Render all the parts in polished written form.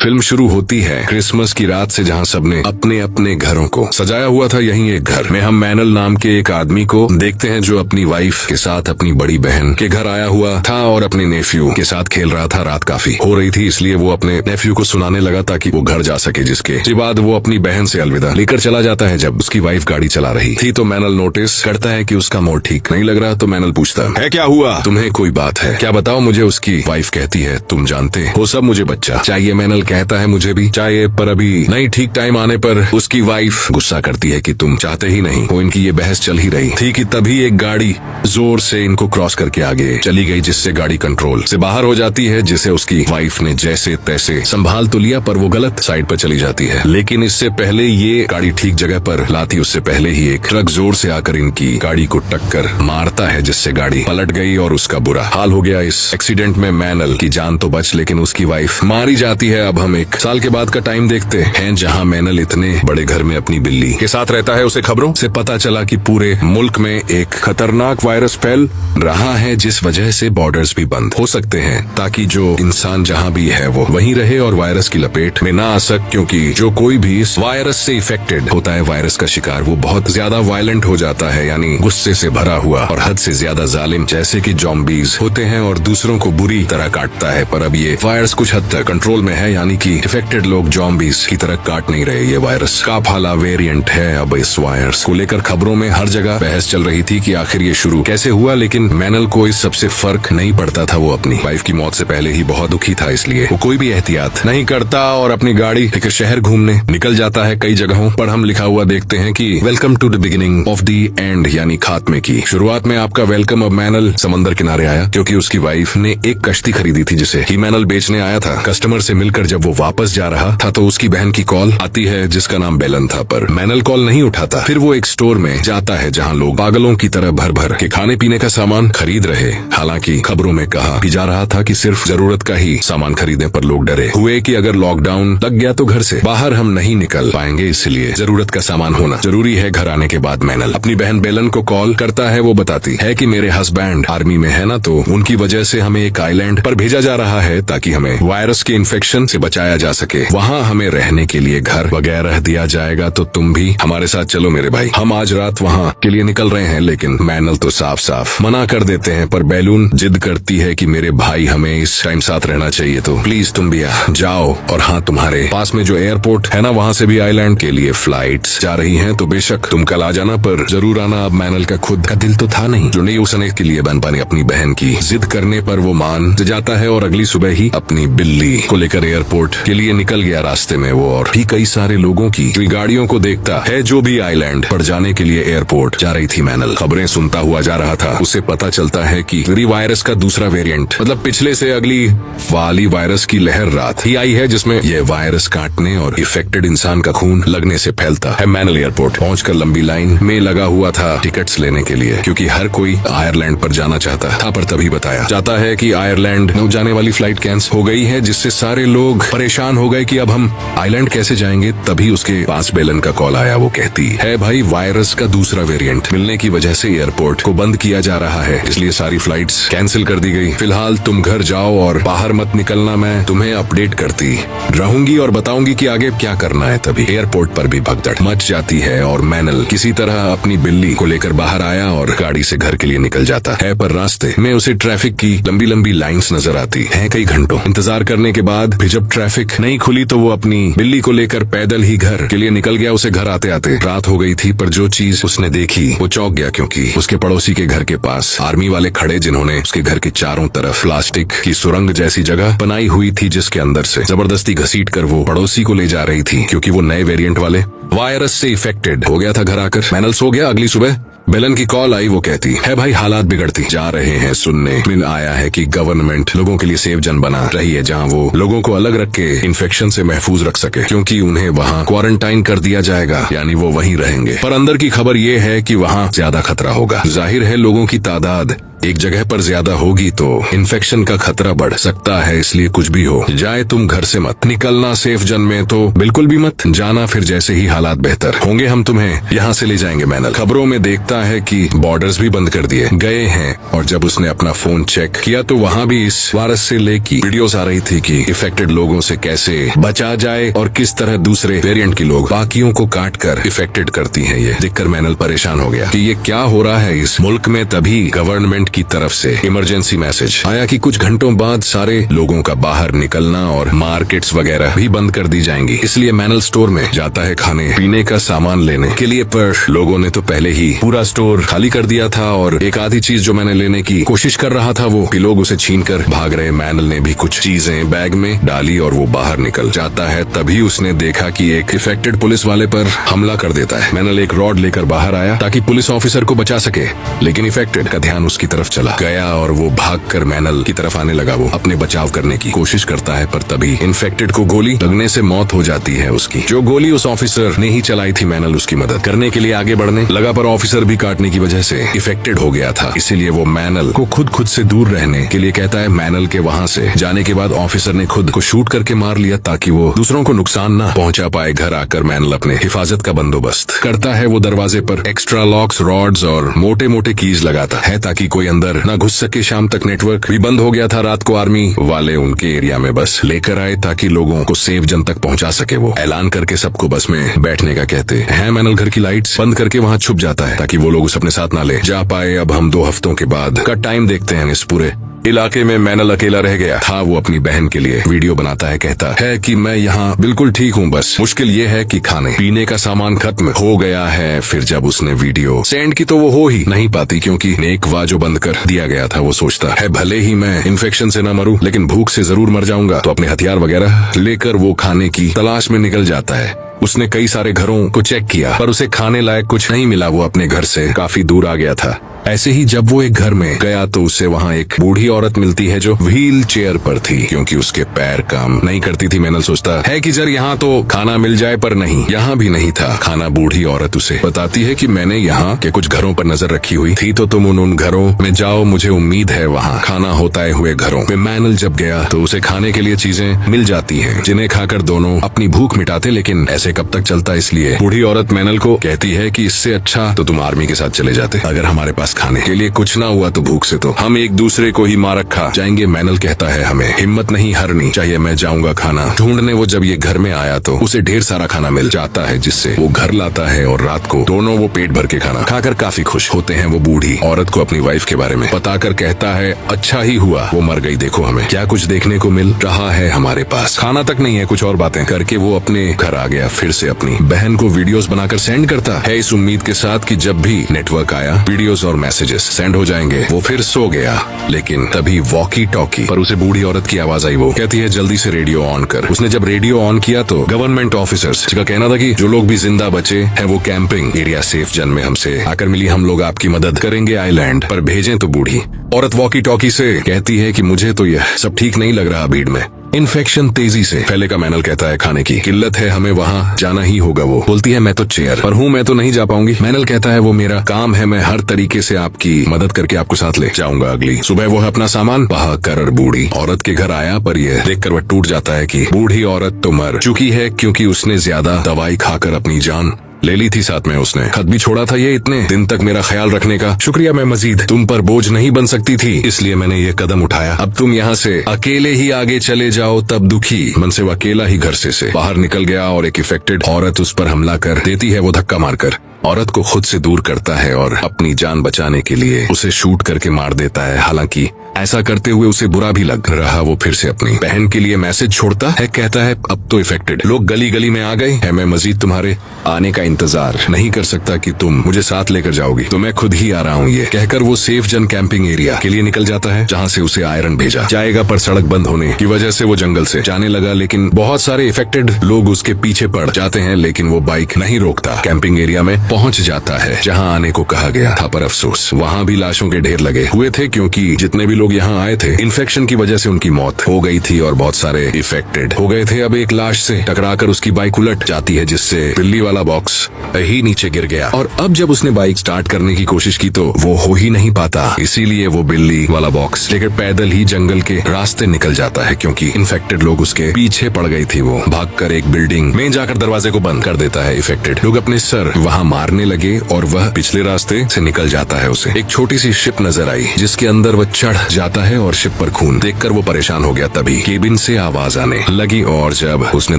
Film शुरू होती है क्रिसमस की रात से, जहाँ सबने अपने अपने घरों को सजाया हुआ था। यहीं एक घर में हम मैनल नाम के एक आदमी को देखते हैं जो अपनी वाइफ के साथ अपनी बड़ी बहन के घर आया हुआ था और अपने नेफ्यू के साथ खेल रहा था। रात काफी हो रही थी, इसलिए वो अपने नेफ्यू को सुनाने लगा ताकि वो घर जा सके। जिसके बाद वो अपनी बहन से अलविदा लेकर चला जाता है। जब उसकी वाइफ गाड़ी चला रही थी तो मैनल नोटिस करता है कि उसका मूड ठीक नहीं लग रहा। तो मैनल पूछता है, क्या हुआ? तुम्हें कोई बात है क्या? बताओ मुझे। उसकी वाइफ कहती है, तुम जानते हो सब, मुझे बच्चा चाहिए। मैनल कहता है, मुझे भी चाहिए, पर अभी नहीं। ठीक टाइम आने पर उसकी वाइफ गुस्सा करती है कि तुम चाहते ही नहीं हो। इनकी ये बहस चल ही रही थी कि तभी एक गाड़ी जोर से इनको क्रॉस करके आगे चली गई, जिससे गाड़ी कंट्रोल से बाहर हो जाती है। जिसे उसकी वाइफ ने जैसे तैसे संभाल तो लिया, पर वो गलत साइड पर चली जाती है। लेकिन इससे पहले ये गाड़ी ठीक जगह पर लाती, उससे पहले ही एक ट्रक जोर से आकर इनकी गाड़ी को टक्कर मारता है, जिससे गाड़ी पलट गई और उसका बुरा हाल हो गया। इस एक्सीडेंट में मैनल की जान तो बच, लेकिन उसकी वाइफ मारी जाती है। अब हम एक साल के बाद का टाइम देखते हैं, जहां मैनल इतने बड़े घर में अपनी बिल्ली के साथ रहता है। उसे खबरों से पता चला कि पूरे मुल्क में एक खतरनाक वायरस फैल रहा है, जिस वजह से बॉर्डर्स भी बंद हो सकते हैं, ताकि जो इंसान जहां भी है वो वहीं रहे और वायरस की लपेट में ना आ सके। क्योंकि जो कोई भी इस वायरस से इफेक्टेड होता है, वायरस का शिकार, वो बहुत ज्यादा वायलेंट हो जाता है, यानी गुस्से से भरा हुआ और हद से ज्यादा जालिम, जैसे कि ज़ॉम्बीज होते हैं, और दूसरों को बुरी तरह काटता है। पर अब ये वायरस कुछ हद तक कंट्रोल में है, यानी कि इफेक्टेड लोग ज़ॉम्बीज की तरह काट नहीं रहे। ये वायरस का फाला वेरिएंट है। अब इस वायरस को लेकर खबरों में हर जगह बहस चल रही थी कि आखिर ये शुरू कैसे हुआ। लेकिन मैनल को इस सबसे फर्क नहीं पड़ता था। वो अपनी वाइफ की मौत से पहले ही बहुत दुखी था, इसलिए वो कोई भी एहतियात नहीं करता और अपनी गाड़ी लेकर शहर घूमने निकल जाता है। कई जगहों पर हम लिखा हुआ देखते हैं कि welcome to the beginning of the end, यानी खात्मे की शुरुआत में आपका वेलकम। अब मैनल समंदर किनारे आया क्योंकि उसकी वाइफ ने एक कश्ती खरीदी थी, जिसे ही मैनल बेचने आया था। कस्टमर से मिलकर जब वो वापस जा रहा था तो उसकी बहन की कॉल आती है, जिसका नाम बेलन था, पर मैनल कॉल नहीं उठाता। फिर वो एक स्टोर में जाता है जहाँ लोग पागलों की तरह भर भर के खाने पीने का सामान खरीद रहे। हालांकि खबरों में कहा भी जा रहा था कि सिर्फ जरूरत का ही सामान खरीदें, पर लोग डरे हुए कि अगर लॉकडाउन लग गया तो घर से बाहर हम नहीं निकल पाएंगे, इसलिए जरूरत का सामान होना जरूरी है। घर आने के बाद मैनल अपनी बहन बेलन को कॉल करता है। वो बताती है कि मेरे हस्बैंड आर्मी में है ना, तो उनकी वजह से हमें एक आइलैंड पर भेजा जा रहा है ताकि हमें वायरस के इन्फेक्शन से बचाया जा सके। वहाँ हमें रहने के लिए घर वगैरह दिया जाएगा, तो तुम भी हमारे साथ चलो मेरे भाई। हम आज रात वहाँ के लिए निकल रहे हैं। लेकिन मैनल तो साफ साफ मना कर देते हैं, पर बेलून जिद करती है कि मेरे भाई हमें इस टाइम साथ रहना चाहिए, तो प्लीज तुम भी जाओ। और हाँ, तुम्हारे पास में जो एयरपोर्ट है ना, वहाँ से भी आइलैंड के लिए फ्लाइट्स जा रही हैं, तो बेशक तुम कल आ जाना, पर जरूर आना। अब मैनल का खुद का दिल तो था नहीं जो नहीं उसने के लिए बन पाने। अपनी बहन की जिद करने पर वो मान जाता है और अगली सुबह ही अपनी बिल्ली को लेकर एयरपोर्ट के लिए निकल गया। रास्ते में वो और भी कई सारे लोगों की गाड़ियों को देखता है जो भी आइलैंड पर जाने के लिए एयरपोर्ट जा रही थी। मैनल खबरें सुनता हुआ जा रहा था। उसे पता चलता है कि वायरस का दूसरा वेरिएंट, मतलब पिछले से अगली वाली वायरस की लहर रात ही आई है, जिसमें यह वायरस काटने और इफेक्टेड इंसान का खून लगने से फैलता है। मैनल एयरपोर्ट पहुंचकर लंबी लाइन में लगा हुआ था टिकट्स लेने के लिए, क्योंकि हर कोई आयरलैंड पर जाना चाहता था। पर तभी बताया जाता है कि आयरलैंड जाने वाली फ्लाइट कैंसिल हो गई है, जिससे सारे लोग परेशान हो गए कि अब हम आइलैंड कैसे जाएंगे। तभी उसके पास बेलन का कॉल आया। वो कहती है, भाई वायरस का दूसरा वेरिएंट मिलने की वजह से एयरपोर्ट को बंद किया जा रहा है, इसलिए सारी फ्लाइट्स कैंसिल कर दी गई। फिलहाल तुम घर जाओ और बाहर मत निकलना। मैं तुम्हें अपडेट करती रहूंगी और बताऊंगी कि आगे क्या करना है। तभी एयरपोर्ट पर भी भगदड़ मच जाती है और मैनल किसी तरह अपनी बिल्ली को लेकर बाहर आया और गाड़ी से घर के लिए निकल जाता है। पर रास्ते में उसे ट्रैफिक की लंबी लंबी लाइंस नजर आती है। कई घंटों इंतजार करने के बाद भी जब ट्रैफिक नहीं खुली तो वो अपनी बिल्ली को लेकर पैदल ही घर के लिए निकल गया। उसे घर आते आते रात हो गई थी, पर जो चीज उसने देखी वो चौंक गया, क्योंकि उसके पड़ोसी के घर के पास आर्मी वाले खड़े, जिन्होंने उसके घर के चारों तरफ प्लास्टिक की सुरंग जैसी जगह बनाई हुई थी, जिसके अंदर से जबरदस्ती घसीट कर वो पड़ोसी को ले जा रही थी, क्योंकि वो नए वेरिएंट वाले वायरस से इफेक्टेड हो गया था। घर आकर मैनल सो गया। अगली सुबह बेलन की कॉल आई। वो कहती है, भाई हालात बिगड़ती जा रहे हैं। सुनने में आया है कि गवर्नमेंट लोगों के लिए सेफ जन बना रही है, जहां वो लोगों को अलग रख के इन्फेक्शन से महफूज रख सके, क्योंकि उन्हें वहां क्वारंटाइन कर दिया जाएगा, यानी वो वहीं रहेंगे। पर अंदर की खबर ये है कि वहां ज्यादा खतरा होगा। जाहिर है लोगों की तादाद एक जगह पर ज्यादा होगी तो इन्फेक्शन का खतरा बढ़ सकता है, इसलिए कुछ भी हो जाए तुम घर से मत निकलना। सेफ जन में तो बिल्कुल भी मत जाना, फिर जैसे ही हालात बेहतर होंगे हम तुम्हें यहाँ से ले जाएंगे। मैनल खबरों में देखता है कि बॉर्डर्स भी बंद कर दिए गए हैं, और जब उसने अपना फोन चेक किया तो वहाँ भी इस वायरस से लेकी वीडियोस आ रही थी कि इफेक्टेड लोगों से कैसे बचा जाए और किस तरह दूसरे वेरिएंट के लोग बाकियों को काट कर इफेक्टेड करती हैं। ये देखकर मैनल परेशान हो गया कि ये क्या हो रहा है इस मुल्क में। तभी गवर्नमेंट की तरफ से इमरजेंसी मैसेज आया कि कुछ घंटों बाद सारे लोगों का बाहर निकलना और मार्केट्स वगैरह भी बंद कर दी जाएंगी। इसलिए मैनल स्टोर में जाता है खाने पीने का सामान लेने के लिए, पर लोगों ने तो पहले ही पूरा स्टोर खाली कर दिया था और एक आधी चीज जो मैंने लेने की कोशिश कर रहा था वो लोग उसे छीन कर भाग रहे। मैनल ने भी कुछ चीजें बैग में डाली और वो बाहर निकल जाता है। तभी उसने देखा कि एक इफेक्टेड पुलिस वाले पर हमला कर देता है। मैनल एक रॉड लेकर बाहर आया ताकि पुलिस ऑफिसर को बचा सके, लेकिन इफेक्टेड का ध्यान उसकी तरफ चला गया और वो भागकर मैनल की तरफ आने लगा। वो अपने बचाव करने की कोशिश करता है, पर तभी इन्फेक्टेड को गोली लगने से मौत हो जाती है उसकी। जो गोली उस ऑफिसर ने ही चलाई थी, मैनल उसकी मदद करने के लिए आगे बढ़ने लगा, पर ऑफिसर भी काटने की वजह से इफेक्टेड हो गया था। इसीलिए वो मैनल को खुद से दूर रहने के लिए कहता है। मैनल के वहाँ से जाने के बाद ऑफिसर ने खुद को शूट करके मार लिया ताकि वो दूसरों को नुकसान ना पहुंचा पाए। घर आकर मैनल अपने हिफाजत का बंदोबस्त करता है। वो दरवाजे पर एक्स्ट्रा लॉक्स, रॉड्स और मोटे मोटे कीज लगाता है ताकि कोई अंदर न घुस सके। शाम तक नेटवर्क भी बंद हो गया था। रात को आर्मी वाले उनके एरिया में बस लेकर आए ताकि लोगों को सेफ जन तक पहुंचा सके। वो ऐलान करके सबको बस में बैठने का कहते हैं। मैनल घर की लाइट्स बंद करके वहाँ छुप जाता है ताकि वो लोग उसे अपने साथ ना ले जा पाए। अब हम 2 हफ्तों के बाद का टाइम देखते हैं। इस पूरे इलाके में मैनल अकेला रह गया था। वो अपनी बहन के लिए वीडियो बनाता है, कहता है कि मैं यहाँ बिल्कुल ठीक हूँ, बस मुश्किल ये है कि खाने पीने का सामान खत्म हो गया है। फिर जब उसने वीडियो सेंड की तो वो हो ही नहीं पाती क्योंकि नेक वाजो बंद कर दिया गया था। वो सोचता है भले ही मैं इन्फेक्शन से न मरूं लेकिन भूख से जरूर मर जाऊंगा। तो अपने हथियार वगैरह लेकर वो खाने की तलाश में निकल जाता है। उसने कई सारे घरों को चेक किया पर उसे खाने लायक कुछ नहीं मिला। वो अपने घर से काफी दूर आ गया था। ऐसे ही जब वो एक घर में गया तो उसे वहाँ एक बूढ़ी औरत मिलती है जो व्हील चेयर पर थी क्योंकि उसके पैर काम नहीं करती थी। मैनल सोचता है कि जर यहाँ तो खाना मिल जाए, पर नहीं, यहाँ भी नहीं था खाना। बूढ़ी औरत उसे बताती है कि मैंने यहाँ के कुछ घरों पर नजर रखी हुई थी, तो तुम उन घरों में जाओ, मुझे उम्मीद है वहाँ खाना होता है हुए घरों में। मैनल जब गया तो उसे खाने के लिए चीजें मिल जाती है जिन्हें खाकर दोनों अपनी भूख मिटाते, लेकिन ऐसे कब तक चलता। इसलिए बूढ़ी औरत मैनल को कहती है कि इससे अच्छा तो तुम आर्मी के साथ चले जाते। अगर हमारे पास खाने के लिए कुछ ना हुआ तो भूख से तो हम एक दूसरे को ही मार रखा जाएंगे। मैनल कहता है हमें हिम्मत नहीं हारनी चाहिए, मैं जाऊंगा खाना ढूंढने। वो जब ये घर में आया तो उसे ढेर सारा खाना मिल जाता है जिससे वो घर लाता है और रात को दोनों वो पेट भर के खाना खाकर काफी खुश होते हैं। वो बूढ़ी औरत को अपनी वाइफ के बारे में बताकर कहता है अच्छा ही हुआ वो मर गई, देखो हमें क्या कुछ देखने को मिल रहा है, हमारे पास खाना तक नहीं है। कुछ और बातें करके वो अपने घर आ गया। फिर से अपनी बहन को वीडियोस बनाकर सेंड करता है इस उम्मीद के साथ कि जब भी नेटवर्क आया वीडियोस और मैसेजेस सेंड हो जाएंगे। वो फिर सो गया, लेकिन तभी वॉकी टॉकी पर उसे बूढ़ी औरत की आवाज आई। वो कहती है जल्दी से रेडियो ऑन कर। उसने जब रेडियो ऑन किया तो गवर्नमेंट ऑफिसर्स का कहना था कि जो लोग भी जिंदा बचे हैं वो कैंपिंग एरिया सेफ जन में हमसे आकर मिली, हम लोग आपकी मदद करेंगे आइलैंड पर भेजें। तो बूढ़ी औरत वॉकी टॉकी से कहती है कि मुझे तो यह सब ठीक नहीं लग रहा, भीड़ में इन्फेक्शन तेजी से फैलेगा। मैनल कहता है खाने की किल्लत है, हमें वहाँ जाना ही होगा। वो बोलती है मैं तो चेयर पर हूँ, मैं तो नहीं जा पाऊंगी। मैनल कहता है वो मेरा काम है, मैं हर तरीके से आपकी मदद करके आपको साथ ले जाऊंगा। अगली सुबह वो अपना सामान बहा कर बूढ़ी औरत के घर आया, पर यह देखकर वह टूट जाता है कि बूढ़ी औरत तो मर चुकी है क्योंकि उसने ज्यादा दवाई खाकर अपनी जान ले ली थी। साथ में उसने खत भी छोड़ा था, ये इतने दिन तक मेरा ख्याल रखने का शुक्रिया, मैं मजीद तुम पर बोझ नहीं बन सकती थी इसलिए मैंने ये कदम उठाया। अब तुम यहाँ से अकेले ही आगे चले जाओ। तब दुखी मन से वो अकेला ही घर से बाहर निकल गया और एक इफेक्टेड औरत उस पर हमला कर देती है। वो धक्का मारकर औरत को खुद से दूर करता है और अपनी जान बचाने के लिए उसे शूट करके मार देता है। हालांकि ऐसा करते हुए उसे बुरा भी लग रहा। वो फिर से अपनी बहन के लिए मैसेज छोड़ता है, कहता है अब तो इफेक्टेड लोग गली गली में आ गए हैं, मैं मजीद तुम्हारे आने का इंतजार नहीं कर सकता कि तुम मुझे साथ लेकर जाओगी, तो मैं खुद ही आ रहा हूँ। ये कहकर वो सेफ जन कैंपिंग एरिया के लिए निकल जाता है जहाँ से उसे आयरन भेजा जाएगा, पर सड़क बंद होने की वजह से वो जंगल से जाने लगा। लेकिन बहुत सारे इफेक्टेड लोग उसके पीछे पड़ जाते हैं, लेकिन वो बाइक नहीं रोकता। कैंपिंग एरिया में पहुंच जाता है जहाँ आने को कहा गया था, पर अफसोस वहाँ भी लाशों के ढेर लगे हुए थे क्योंकि जितने भी लोग यहाँ आए थे, इन्फेक्शन की वजह से उनकी मौत हो गई थी और बहुत सारे इफेक्टेड हो गए थे। अब एक लाश से टकराकर उसकी बाइक उलट जाती है, जिससे बिल्ली वाला बॉक्स ही नीचे गिर गया। और अब जब उसने बाइक स्टार्ट करने की कोशिश की तो वो हो ही नहीं पाता, इसीलिए वो बिल्ली वाला बॉक्स लेकर पैदल ही जंगल के रास्ते निकल जाता है, क्योंकि इन्फेक्टेड लोग उसके पीछे पड़ गई थी। वो भागकर एक बिल्डिंग में जाकर दरवाजे को बंद कर देता है। इफेक्टेड लोग अपने सर वहाँ मारने लगे और वह पिछले रास्ते से निकल जाता है। उसे एक छोटी सी शिप नजर आई, जिसके अंदर वह चढ़ जाता है और शिप पर खून देखकर वो परेशान हो गया। तभी केबिन से आवाज आने लगी और जब उसने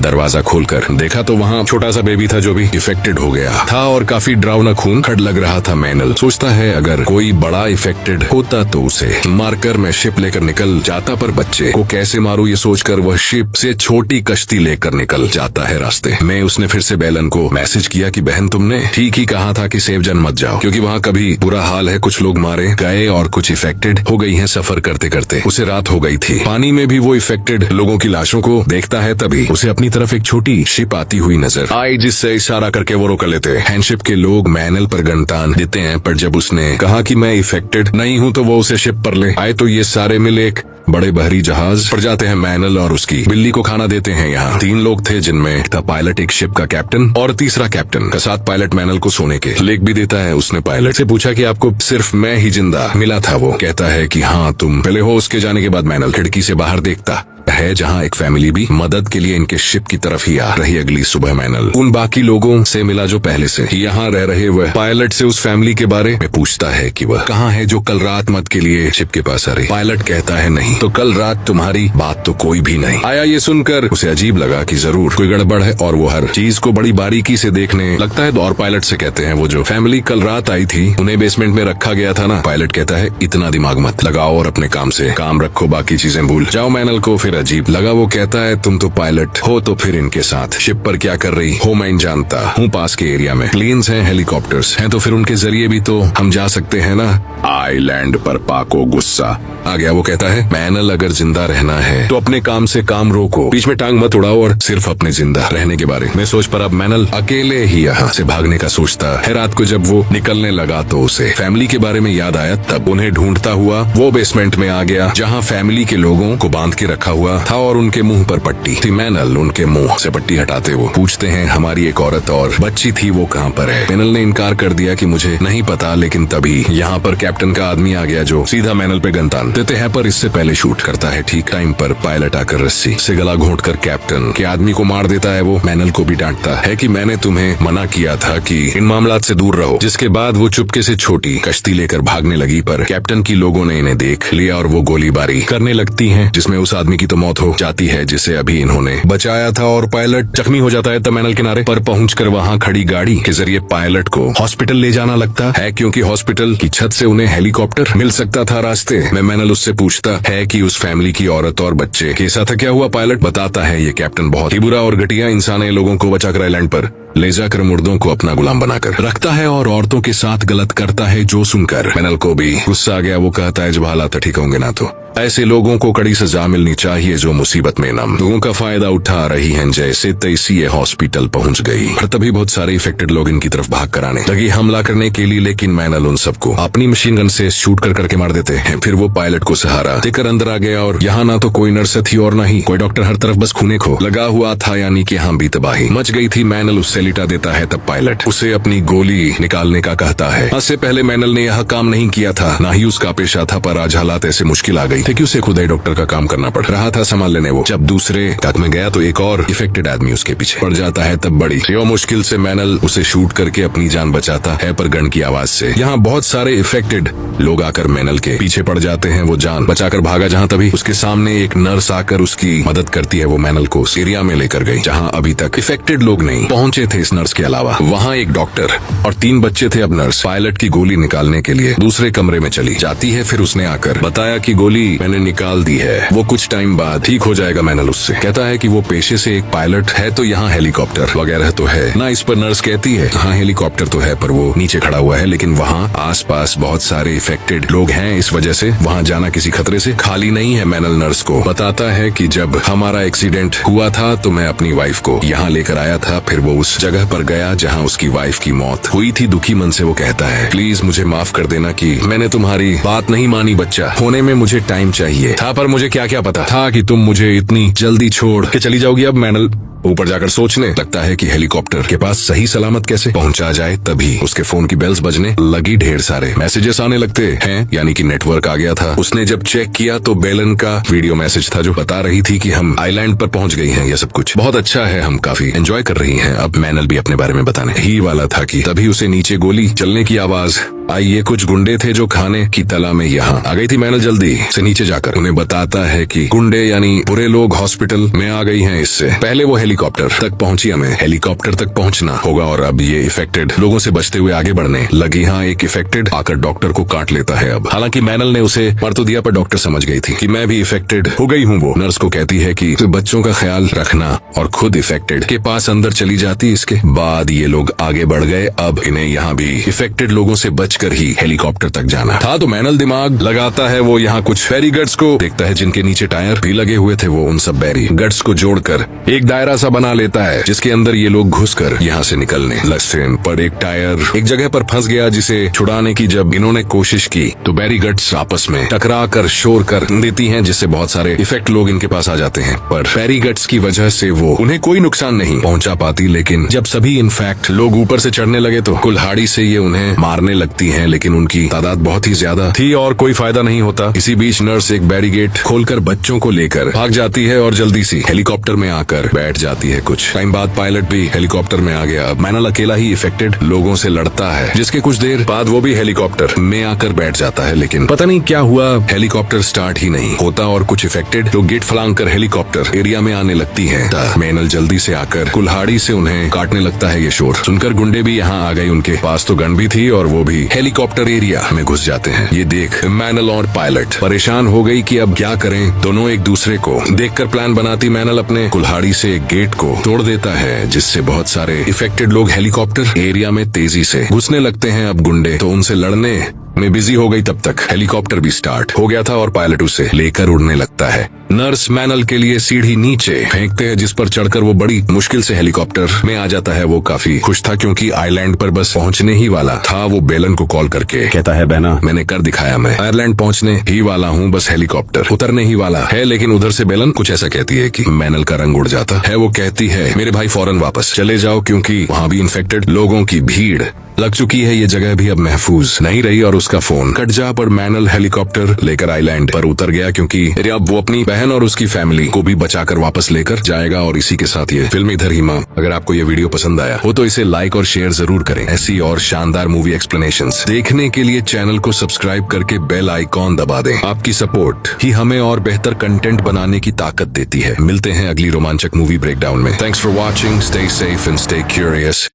दरवाजा खोलकर देखा तो वहाँ छोटा सा बेबी था जो भी इफेक्टेड हो गया था और काफी डरावना खून खड़ लग रहा था। मैनल सोचता है अगर कोई बड़ा इफेक्टेड होता तो उसे मारकर मैं शिप लेकर निकल जाता, पर बच्चे को कैसे मारूं ये सोचकर वह शिप से छोटी कश्ती लेकर निकल जाता है। रास्ते में उसने फिर से बेलन को मैसेज किया कि बहन तुमने ठीक ही कहा था कि सेफ जन मत जाओ, क्योंकि वहाँ कभी बुरा हाल है, कुछ लोग मारे गए और कुछ इफेक्टेड हो गई हैं सफर करते करते। उसे रात हो गई थी। पानी में भी वो इफेक्टेड लोगों की लाशों को देखता है। तभी उसे अपनी तरफ एक छोटी शिप आती हुई नजर आई, जिससे इशारा करके वो रोक लेते। हैंडशिप के लोग मैनल पर गन तान देते हैं, पर जब उसने कहा कि मैं इफेक्टेड नहीं हूँ तो वो उसे शिप पर ले आए तो ये सारे मिले एक बड़े बहरी जहाज पर जाते हैं। मैनल और उसकी बिल्ली को खाना देते हैं। यहाँ 3 लोग थे, जिनमें था पायलट, एक शिप का कैप्टन और तीसरा कैप्टन का साथ पायलट मैनल को सोने के लेक भी देता है। उसने पायलट से पूछा कि आपको सिर्फ मैं ही जिंदा मिला था? वो कहता है कि हाँ तुम पहले हो। उसके जाने के बाद मैनल खिड़की से बाहर देखता है, जहाँ एक फैमिली भी मदद के लिए इनके शिप की तरफ ही आ रही। अगली सुबह मैनल उन बाकी लोगों से मिला जो पहले से यहाँ रह रहे। वह पायलट से उस फैमिली के बारे में पूछता है कि वह कहाँ है जो कल रात मदद के लिए शिप के पास आ रही। पायलट कहता है नहीं, तो कल रात तुम्हारी बात तो कोई भी नहीं आया। ये सुनकर उसे अजीब लगा कि जरूर कोई गड़बड़ है और वो हर चीज को बड़ी बारीकी से देखने लगता है। और पायलट से कहते हैं वो जो फैमिली कल रात आई थी उन्हें बेसमेंट में रखा गया था ना। पायलट कहता है इतना दिमाग मत लगाओ और अपने काम से काम रखो, बाकी चीजें भूल जाओ। मैनल को फिर अजीब लगा। वो कहता है तुम तो पायलट हो तो फिर इनके साथ शिप पर क्या कर रही हो? मैं जानता हूँ पास के एरिया में प्लेन्स हैं, हेलीकॉप्टर्स हैं, तो फिर उनके जरिए भी तो हम जा सकते हैं ना। आइलैंड पर पाको गुस्सा आ गया। वो कहता है मैनल अगर जिंदा रहना है तो अपने काम से काम रोको, बीच में टांग मत उड़ाओ और सिर्फ अपने जिंदा रहने के बारे में सोच। पर अब मैनल अकेले ही यहाँ से भागने का सोचता है। रात को जब वो निकलने लगा तो उसे फैमिली के बारे में याद आया। तब उन्हें ढूंढता हुआ वो बेसमेंट में आ गया, जहाँ फैमिली के लोगों को बांध के रखा हुआ था और उनके मुंह पर पट्टी थी। मैनल उनके मुंह से पट्टी हटाते वो पूछते हैं हमारी एक औरत और बच्ची थी, वो कहाँ पर है? मैनल ने इनकार कर दिया कि मुझे नहीं पता, लेकिन तभी यहाँ पर कैप्टन का आदमी आ गया जो सीधा मैनल पे गन तान देते हैं, पर इससे पहले शूट करता है। ठीक टाइम पर पायलट आकर रस्सी से गला घोंटकर कैप्टन के आदमी को मार देता है। वो मैनल को भी डांटता है कि मैंने तुम्हें मना किया था कि इन मामलात से दूर रहो। जिसके बाद वो चुपके से छोटी कश्ती लेकर भागने लगी, पर कैप्टन की लोगों ने इन्हें देख लिया और वो गोलीबारी करने लगती है, जिसमें उस आदमी की तो मौत हो जाती है जिसे अभी इन्होंने बचाया था और पायलट जख्मी हो जाता है। तब मैनल किनारे पर पहुंचकर वहां खड़ी गाड़ी के जरिए पायलट को हॉस्पिटल ले जाना लगता है, क्योंकि हॉस्पिटल की छत से उन्हें हेलीकॉप्टर मिल सकता था। रास्ते में मैनल उससे पूछता है कि उस फैमिली की औरत और बच्चे के साथ क्या हुआ। पायलट बताता है ये कैप्टन बहुत ही बुरा और घटिया इंसान है, लोगों को बचाकर आइलैंड पर ले जाकर मुर्दों को अपना गुलाम बनाकर रखता है और औरतों के साथ गलत करता है। जो सुनकर मैनल को भी गुस्सा आ गया। वो कहता है जब हालात ठीक होंगे ना तो ऐसे लोगों को कड़ी सजा मिलनी चाहिए जो मुसीबत में नम लोगों का फायदा उठा रही हैं। जैसे तैसी ये हॉस्पिटल पहुंच गई, पर तभी बहुत सारे इफेक्टेड लोग इनकी तरफ भाग कर आने लगी हमला करने के लिए, लेकिन मैनल उन सबको अपनी मशीन गन से शूट कर करके मार देते हैं। फिर वो पायलट को सहारा देकर अंदर आ गया और यहाँ ना तो कोई नर्स थी और ना ही कोई डॉक्टर, हर तरफ बस खूने खो लगा हुआ था, यानी कि यहाँ भी तबाही मच गई थी। मैनल उससे लिटा देता है। तब पायलट उसे अपनी गोली निकालने का कहता है। इससे पहले मैनल ने यह काम नहीं किया था, ना ही उसका पेशा था, पर आज हालात ऐसे मुश्किल आ गई थी कि उसे खुद ही डॉक्टर का काम करना पड़ रहा था संभाल लेने। वो जब दूसरे तक में गया तो एक और इफेक्टेड आदमी उसके पीछे पड़ जाता है। तब बड़ी मुश्किल से मैनल उसे शूट करके अपनी जान बचाता है, पर गन की आवाज से यहाँ बहुत सारे इफेक्टेड लोग आकर मैनल के पीछे पड़ जाते हैं। वो जान बचाकर भागा जहाँ तभी उसके सामने एक नर्स आकर उसकी मदद करती है। वो मैनल को उस एरिया में लेकर गई जहाँ अभी तक इफेक्टेड लोग नहीं पहुंचे थे। इस नर्स के अलावा वहाँ एक डॉक्टर और 3 बच्चे थे। अब नर्स पायलट की गोली निकालने के लिए दूसरे कमरे में चली जाती है। फिर उसने आकर बताया कि गोली मैंने निकाल दी है। वो कुछ टाइम बाद ठीक हो जाएगा। मैनल उससे कहता है कि वो पेशे से एक पायलट है तो यहाँ हेलीकॉप्टर वगैरह तो है ना। इस पर नर्स कहती है हाँ हेलीकॉप्टर तो है पर वो नीचे खड़ा हुआ है, लेकिन वहाँ आसपास बहुत सारे इफेक्टेड लोग हैं, इस वजह से वहाँ जाना किसी खतरे से खाली नहीं है। मैनल नर्स को बताता है कि जब हमारा एक्सीडेंट हुआ था तो मैं अपनी वाइफ को यहाँ लेकर आया था, फिर वो उस जगह पर गया जहाँ उसकी वाइफ की मौत हुई थी। दुखी मन से वो कहता है प्लीज मुझे माफ कर देना कि मैंने तुम्हारी बात नहीं मानी, बच्चा होने में मुझे टाइम चाहिए था, पर मुझे क्या क्या पता था कि तुम मुझे इतनी जल्दी छोड़ के चली जाओगी। अब मैनल ऊपर जाकर सोचने लगता है कि हेलीकॉप्टर के पास सही सलामत कैसे पहुंचा जाए। तभी उसके फोन की बेल्स बजने लगी, ढेर सारे मैसेजेस आने लगते हैं, यानी कि नेटवर्क आ गया था। उसने जब चेक किया तो बेलन का वीडियो मैसेज था जो बता रही थी कि हम आइलैंड पर पहुंच गई हैं। ये सब कुछ बहुत अच्छा है, हम काफी एंजॉय कर रही हैं। अब मैनल भी अपने बारे में बताने ही वाला था कि तभी उसे नीचे गोली चलने की आवाज आई। ये कुछ गुंडे थे जो खाने की तला में यहाँ आ गई थी। मैनल जल्दी से नीचे जाकर उन्हें बताता है कि गुंडे यानी बुरे लोग हॉस्पिटल में आ गई हैं। इससे पहले वो हेलीकॉप्टर तक पहुंची, हमें हेलीकॉप्टर तक पहुंचना होगा। और अब ये इफेक्टेड लोगों से बचते हुए आगे बढ़ने लगी। हाँ एक इफेक्टेड आकर डॉक्टर को काट लेता है। अब हालांकि मैनल ने उसे मर तो दिया पर डॉक्टर समझ गई थी कि मैं भी इफेक्टेड हो गई हूँ। वो नर्स को कहती है कि बच्चों का ख्याल रखना और खुद इफेक्टेड के पास अंदर चली जाती। इसके बाद ये लोग आगे बढ़ गए। अब इन्हें यहाँ भी इफेक्टेड लोगों से बचकर ही हेलीकॉप्टर तक जाना था। तो मैनल दिमाग लगाता है, वो यहाँ कुछ बैरीगेट्स को देखता है जिनके नीचे टायर भी लगे हुए थे। वो उन सब बैरीगेट्स को जोड़कर एक दायरा सा बना लेता है जिसके अंदर ये लोग घुसकर यहाँ से निकलने लगते। पर एक टायर एक जगह पर फंस गया जिसे छुड़ाने की जब इन्होंने कोशिश की तो बैरीगेट्स आपस में टकरा कर शोर कर देती हैं, जिससे बहुत सारे इफेक्ट लोग इनके पास आ जाते हैं। पर बैरीगेट्स की वजह से वो उन्हें कोई नुकसान नहीं पहुंचा पाती। लेकिन जब सभी इनफैक्ट लोग ऊपर से चढ़ने लगे तो कुल्हाड़ी से ये उन्हें मारने लगती हैं, लेकिन उनकी तादाद बहुत ही ज्यादा थी और कोई फायदा नहीं होता। इसी बीच नर्स एक बैरीगेट खोलकर बच्चों को लेकर भाग जाती है और जल्दी सी हेलीकॉप्टर में आकर बैठ जाती है। कुछ टाइम बाद पायलट भी हेलीकॉप्टर में आ गया। अब मैनल अकेला ही इफेक्टेड लोगों से लड़ता है, जिसके कुछ देर बाद वो भी हेलीकॉप्टर में आकर बैठ जाता है। लेकिन पता नहीं क्या हुआ, हेलीकॉप्टर स्टार्ट ही नहीं होता और कुछ इफेक्टेड लोग गेट फलांग कर हेलीकॉप्टर एरिया में आने लगती है। मैनल जल्दी से आकर कुल्हाड़ी से उन्हें काटने लगता है। ये शोर सुनकर गुंडे भी यहाँ आ गए, उनके पास तो गन भी थी और वो भी हेलीकॉप्टर एरिया में घुस जाते हैं। ये देख मैनल और पायलट परेशान हो गई कि अब क्या करें। दोनों एक दूसरे को देखकर प्लान बनाती। मैनल अपने कुल्हाड़ी से एक गेट को तोड़ देता है, जिससे बहुत सारे इफेक्टेड लोग हेलीकॉप्टर एरिया में तेजी से घुसने लगते हैं। अब गुंडे तो उनसे लड़ने में बिजी हो गई। तब तक हेलीकॉप्टर भी स्टार्ट हो गया था और पायलट उसे लेकर उड़ने लगता है। नर्स मैनल के लिए सीढ़ी नीचे फेंकते हैं, जिस पर चढ़कर वो बड़ी मुश्किल से हेलीकॉप्टर में आ जाता है। वो काफी खुश था क्योंकि आइलैंड पर बस पहुंचने ही वाला था। वो बेलन को कॉल करके कहता है बहना मैंने कर दिखाया, मैं आयरलैंड पहुंचने ही वाला हूँ, बस हेलीकॉप्टर उतरने ही वाला है। लेकिन उधर से बेलन कुछ ऐसा कहती है कि मैनल का रंग उड़ जाता है। वो कहती है मेरे भाई फौरन वापस चले जाओ, क्योंकि वहाँ भी इन्फेक्टेड लोगों की भीड़ लग चुकी है। ये जगह भी अब महफूज नहीं रही और उसका फोन कट जा। पर मैनल हेलीकॉप्टर लेकर आइलैंड पर उतर गया, क्योंकि अब वो अपनी बहन और उसकी फैमिली को भी बचाकर वापस लेकर जाएगा। और इसी के साथ ये फिल्म इधर ही माँ। अगर आपको ये वीडियो पसंद आया हो तो इसे लाइक और शेयर जरूर करें। ऐसी और शानदार मूवी एक्सप्लेनेशंस देखने के लिए चैनल को सब्सक्राइब करके बेल आइकॉन दबा दें। आपकी सपोर्ट ही हमें और बेहतर कंटेंट बनाने की ताकत देती है। मिलते हैं अगली रोमांचक मूवी ब्रेकडाउन में। Thanks for watching, stay safe and stay curious.